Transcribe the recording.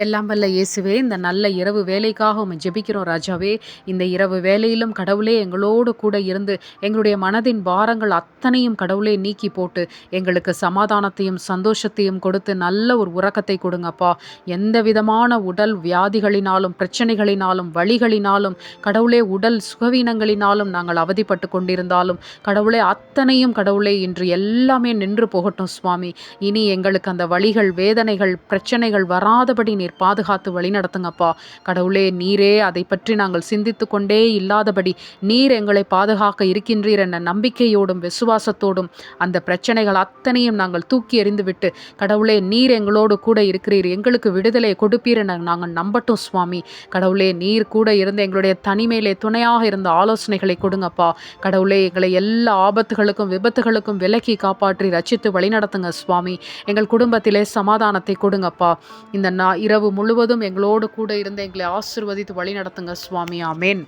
எல்லாம் வல்ல இயேசுவே, இந்த நல்ல இரவு வேலைக்காக உம்மை ஜெபிக்கிறோம் ராஜாவே. இந்த இரவு வேளையிலும் கடவுளே எங்களோடு கூட இருந்து, எங்களுடைய மனதின் பாரங்கள் அத்தனையும் கடவுளே நீக்கி போட்டு, எங்களுக்கு சமாதானத்தையும், சந்தோஷத்தையும் கொடுத்து நல்ல ஒரு உறக்கத்தை கொடுங்கப்பா. எந்த விதமான உடல் வியாதிகளினாலும், பிரச்சனைகளினாலும், வலிகளினாலும், கடவுளே உடல் சுகவீனங்களினாலும் நாங்கள் அவதிப்பட்டு கொண்டிருந்தாலும், கடவுளே அத்தனையும் கடவுளே இன்று எல்லாமே நின்று போகட்டும் சுவாமி. இனி எங்களுக்கு அந்த வலிகள், வேதனைகள், பிரச்சனைகள் வராதபடி நீர் பாதுகாத்து வழிநடத்துங்கப்பா. கடவுளே, நீரே அதை பற்றி நாங்கள் சிந்தித்து கொண்டே இல்லாதபடி நீர் எங்களை பாதுகாக்க இருக்கின்றீர் என்ற நம்பிக்கையோடும் விசுவாசத்தோடும் அந்த பிரச்சனைகள் அத்தனையும் நாங்கள் தூக்கி எறிந்துவிட்டு, கடவுளே நீர் எங்களோடு கூட இருக்கிறீர், எங்களுக்கு விடுதலை கொடுப்பீர் என நாங்கள் நம்பட்டும் சுவாமி. கடவுளே, நீர் கூட இருந்து எங்களுடைய தனிமையிலே துணையாக இருந்த ஆலோசனைகளை கொடுங்கப்பா. கடவுளே, எங்களை எல்லா ஆபத்துகளுக்கும் விபத்துகளுக்கும் விலக்கி காப்பாற்றி ரட்சித்து வழிநடத்துங்க சுவாமி. எங்கள் குடும்பத்திலே சமாதானத்தை கொடுங்கப்பா. இந்த இரவு முழுவதும் எங்களோடு கூட இருந்து எங்களை ஆசீர்வதித்து வழி நடத்துங்க சுவாமி. ஆமேன்.